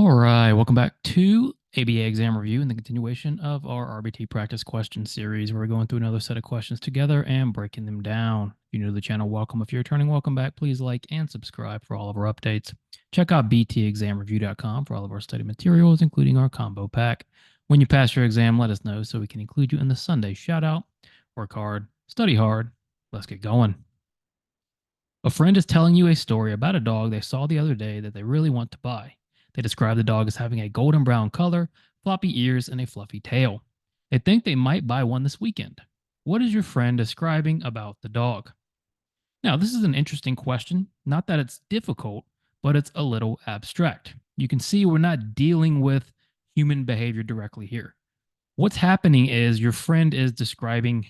All right, welcome back to ABA exam review and the continuation of our RBT practice question series. Where we're going through another set of questions together and breaking them down. If you're new to the channel, welcome. If you're returning, welcome back. Please like and subscribe for all of our updates. Check out btexamreview.com for all of our study materials, including our combo pack. When you pass your exam, let us know so we can include you in the Sunday shout out. Work hard, study hard. Let's get going. A friend is telling you a story about a dog they saw the other day that they really want to buy. They describe the dog as having a golden brown color, floppy ears, and a fluffy tail. They think they might buy one this weekend. What is your friend describing about the dog? Now, this is an interesting question. Not that it's difficult, but it's a little abstract. You can see we're not dealing with human behavior directly here. What's happening is your friend is describing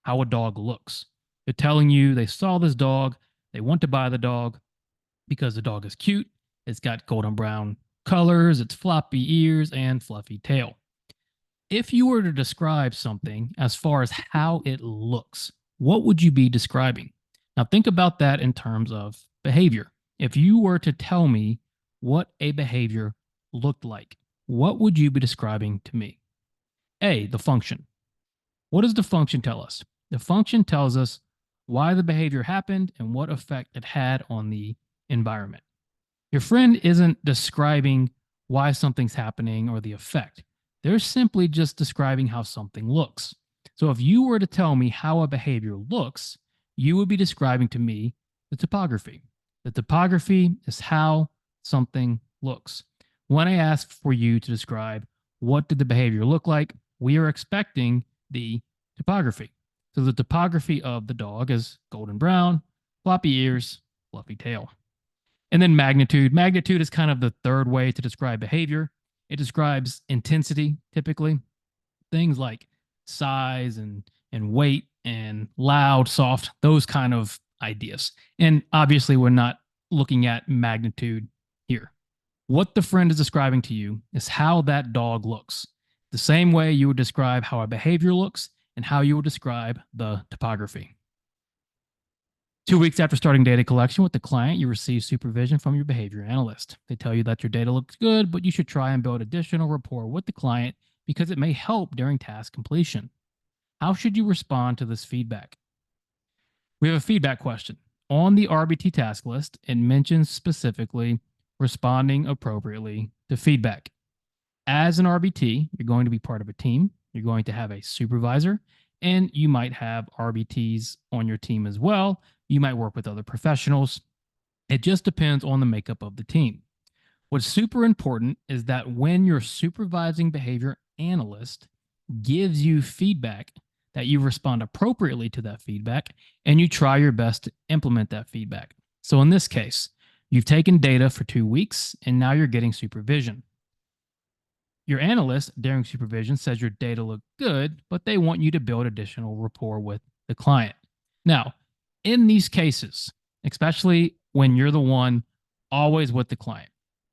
how a dog looks. They're telling you they saw this dog, they want to buy the dog because the dog is cute, it's got golden brown colors, its floppy ears, and fluffy tail. If you were to describe something as far as how it looks, what would you be describing? Now, think about that in terms of behavior. If you were to tell me what a behavior looked like, what would you be describing to me? A, the function. What does the function tell us? The function tells us why the behavior happened and what effect it had on the environment. Your friend isn't describing why something's happening or the effect. They're simply just describing how something looks. So if you were to tell me how a behavior looks, you would be describing to me the topography. The topography is how something looks. When I ask for you to describe what did the behavior look like, we are expecting the topography. So the topography of the dog is golden brown, floppy ears, fluffy tail. And then magnitude. Magnitude is kind of the third way to describe behavior. It describes intensity, typically. Things like size and weight and loud, soft, those kind of ideas. And obviously, we're not looking at magnitude here. What the friend is describing to you is how that dog looks. The same way you would describe how a behavior looks and how you would describe the topography. 2 weeks after starting data collection with the client, you receive supervision from your behavior analyst. They tell you that your data looks good, but you should try and build additional rapport with the client because it may help during task completion. How should you respond to this feedback? We have a feedback question. On the RBT task list, it mentions specifically responding appropriately to feedback. As an RBT, you're going to be part of a team. You're going to have a supervisor, and you might have RBTs on your team as well. You might work with other professionals. It just depends on the makeup of the team. What's super important is that when your supervising behavior analyst gives you feedback, that you respond appropriately to that feedback and you try your best to implement that feedback. So in this case, you've taken data for 2 weeks and now you're getting supervision. Your analyst during supervision says your data look good, but they want you to build additional rapport with the client. Now, in these cases, especially when you're the one always with the client,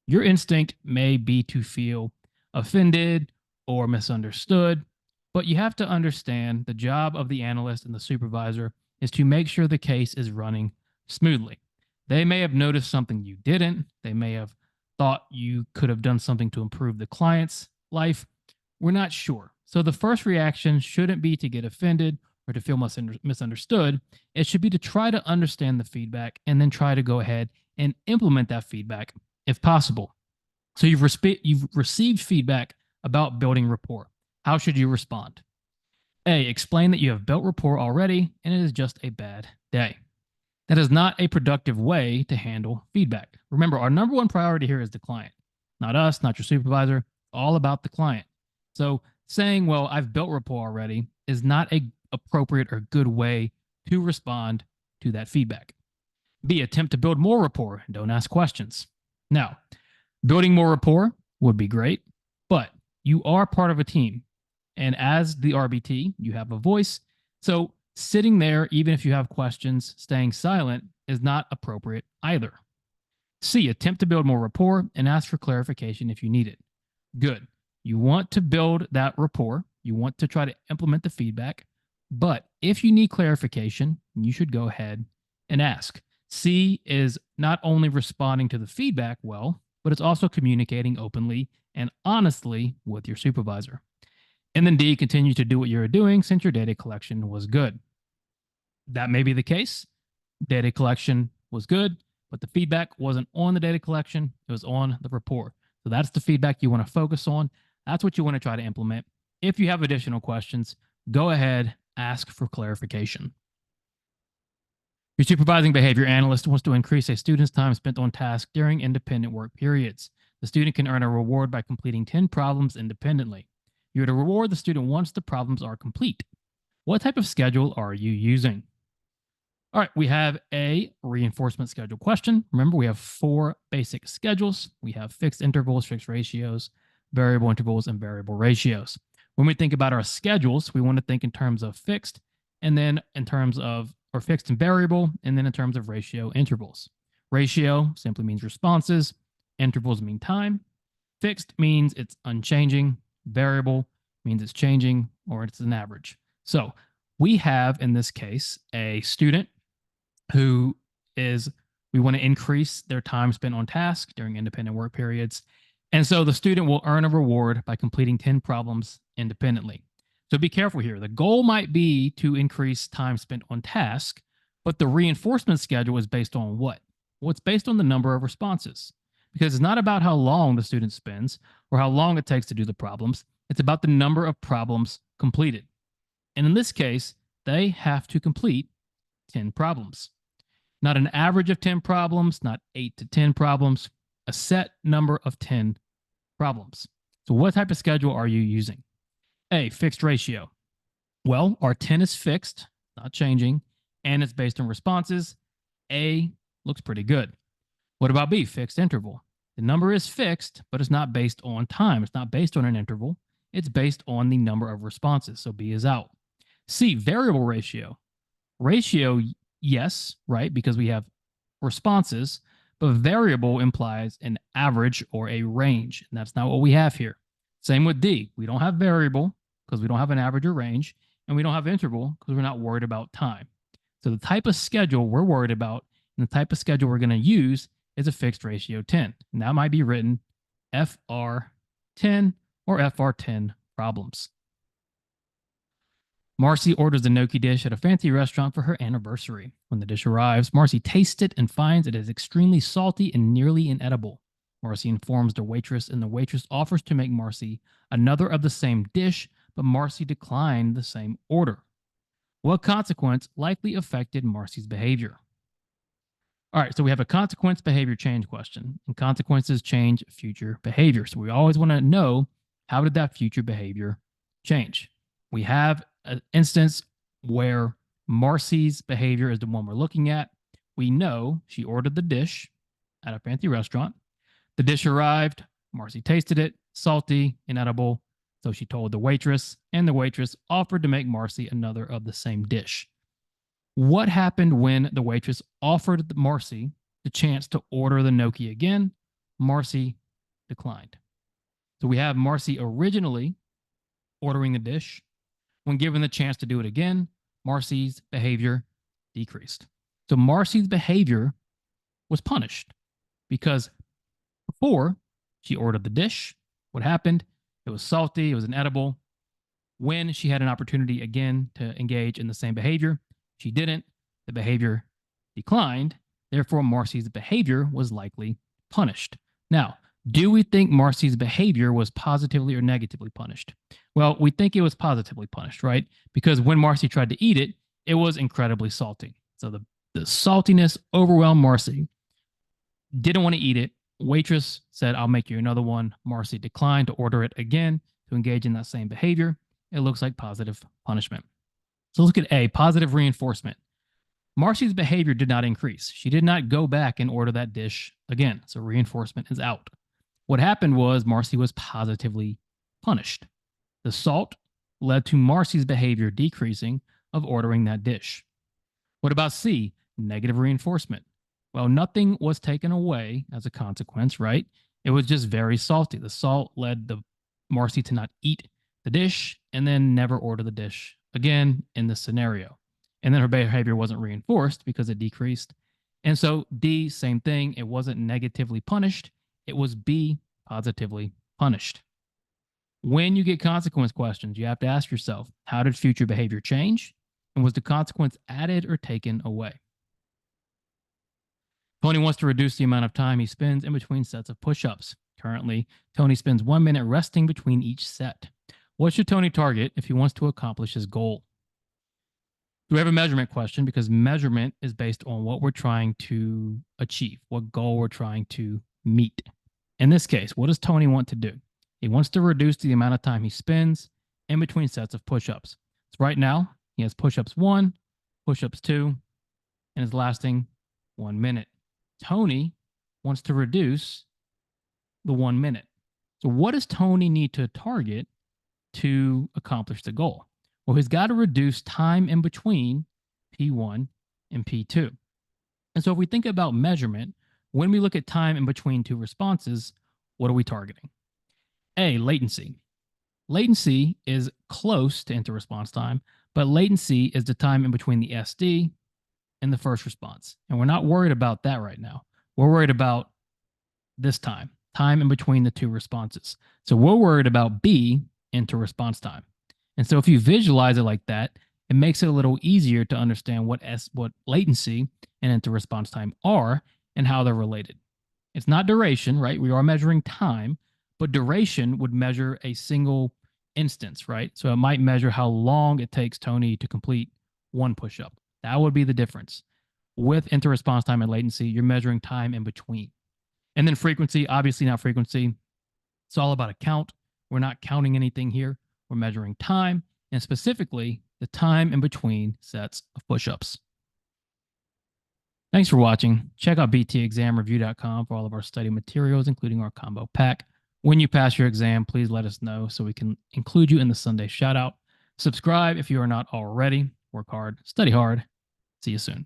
your instinct may be to feel offended or misunderstood, but you have to understand the job of the analyst and the supervisor is to make sure the case is running smoothly. They may have noticed something you didn't. They may have thought you could have done something to improve the client's life. We're not sure. So the first reaction shouldn't be to get offended or to feel misunderstood. It should be to try to understand the feedback and then try to go ahead and implement that feedback if possible. So you've received feedback about building rapport. How should you respond? A, explain that you have built rapport already and it is just a bad day. That is not a productive way to handle feedback. Remember, our number one priority here is the client, not us, not your supervisor, all about the client. So saying, well, I've built rapport already is not a appropriate or good way to respond to that feedback. B, attempt to build more rapport and don't ask questions. Now, building more rapport would be great, but you are part of a team. And as the RBT, you have a voice. So sitting there, even if you have questions, staying silent is not appropriate either. C, attempt to build more rapport and ask for clarification if you need it. Good. You want to build that rapport. You want to try to implement the feedback. But if you need clarification, you should go ahead and ask. C is not only responding to the feedback well, but it's also communicating openly and honestly with your supervisor. And then D, continue to do what you're doing since your data collection was good. That may be the case. Data collection was good, but the feedback wasn't on the data collection, it was on the report. So that's the feedback you want to focus on. That's what you want to try to implement. If you have additional questions, go ahead, ask for clarification. Your supervising behavior analyst wants to increase a student's time spent on tasks during independent work periods. The student can earn a reward by completing 10 problems independently. You're to reward the student once the problems are complete. What type of schedule are you using? All right, we have a reinforcement schedule question. Remember, we have 4 basic schedules. We have fixed intervals, fixed ratios, variable intervals, and variable ratios. When we think about our schedules, we want to think in terms of fixed, and then in terms of, or fixed and variable, and then in terms of ratio intervals. Ratio simply means responses. Intervals mean time. Fixed means it's unchanging. Variable means it's changing or it's an average. So we have, in this case, a student who is, we want to increase their time spent on task during independent work periods. And so the student will earn a reward by completing 10 problems independently. So be careful here. The goal might be to increase time spent on task, but the reinforcement schedule is based on what? Well, it's based on the number of responses, because it's not about how long the student spends or how long it takes to do the problems. It's about the number of problems completed. And in this case, they have to complete 10 problems. Not an average of 10 problems, not 8 to 10 problems, a set number of 10 problems. So what type of schedule are you using? A, fixed ratio. Well, our 10 is fixed, not changing, and it's based on responses. A looks pretty good. What about B, fixed interval? The number is fixed, but it's not based on time. It's not based on an interval. It's based on the number of responses. So B is out. C, variable ratio. Ratio, yes, right, because we have responses, but variable implies an average or a range, and that's not what we have here. Same with D. We don't have variable because we don't have an average or range, and we don't have interval because we're not worried about time. So the type of schedule we're worried about and the type of schedule we're going to use is a fixed ratio 10. And that might be written FR10 or FR10 problems. Marcy orders the gnocchi dish at a fancy restaurant for her anniversary. When the dish arrives, Marcy tastes it and finds it is extremely salty and nearly inedible. Marcy informs the waitress, and the waitress offers to make Marcy another of the same dish, but Marcy declined the same order. What consequence likely affected Marcy's behavior? All right, so we have a consequence behavior change question, and consequences change future behavior. So we always want to know, how did that future behavior change? We have an instance where Marcy's behavior is the one we're looking at. We know she ordered the dish at a fancy restaurant. The dish arrived. Marcy tasted it, salty, inedible. So she told the waitress, and the waitress offered to make Marcy another of the same dish. What happened when the waitress offered Marcy the chance to order the gnocchi again? Marcy declined. So we have Marcy originally ordering the dish. When given the chance to do it again, Marcy's behavior decreased. So Marcy's behavior was punished because before she ordered the dish, what happened? It was salty, it was inedible. When she had an opportunity again to engage in the same behavior, she didn't. The behavior declined. Therefore, Marcy's behavior was likely punished. Now, do we think Marcy's behavior was positively or negatively punished? Well, we think it was positively punished, right? Because when Marcy tried to eat it, it was incredibly salty. So the saltiness overwhelmed Marcy. Didn't want to eat it. Waitress said, I'll make you another one. Marcy declined to order it again to engage in that same behavior. It looks like positive punishment. So look at A, positive reinforcement. Marcy's behavior did not increase. She did not go back and order that dish again. So reinforcement is out. What happened was Marcy was positively punished. The salt led to Marcy's behavior decreasing of ordering that dish. What about C, negative reinforcement? Well, nothing was taken away as a consequence, right? It was just very salty. The salt led Marcy to not eat the dish and then never order the dish again in this scenario. And then her behavior wasn't reinforced because it decreased. And so D, same thing. It wasn't negatively punished. It was B, positively punished. When you get consequence questions, you have to ask yourself, how did future behavior change? And was the consequence added or taken away? Tony wants to reduce the amount of time he spends in between sets of push ups. Currently, Tony spends 1 minute resting between each set. What should Tony target if he wants to accomplish his goal? We have a measurement question because measurement is based on what we're trying to achieve, what goal we're trying to meet. In this case, what does Tony want to do? He wants to reduce the amount of time he spends in between sets of push ups. So right now, he has push ups 1, push ups 2, and is lasting 1 minute. Tony wants to reduce the 1 minute. So, what does Tony need to target to accomplish the goal? Well, he's got to reduce time in between P1 and P2. And so, if we think about measurement, when we look at time in between two responses, what are we targeting? A, latency. Latency is close to interresponse time, but latency is the time in between the SD and the first response. And we're not worried about that right now. We're worried about this time in between the two responses. So we're worried about B, interresponse time. And so if you visualize it like that, it makes it a little easier to understand what latency and interresponse time are and how they're related. It's not duration, right? We are measuring time, but duration would measure a single instance, right? So it might measure how long it takes Tony to complete one push-up. That would be the difference. With interresponse time and latency, you're measuring time in between. And then frequency, obviously not frequency. It's all about a count. We're not counting anything here. We're measuring time, and specifically the time in between sets of push-ups. Thanks for watching. Check out btexamreview.com for all of our study materials, including our combo pack. When you pass your exam, please let us know so we can include you in the Sunday shout out. Subscribe if you are not already. Work hard, study hard. See you soon.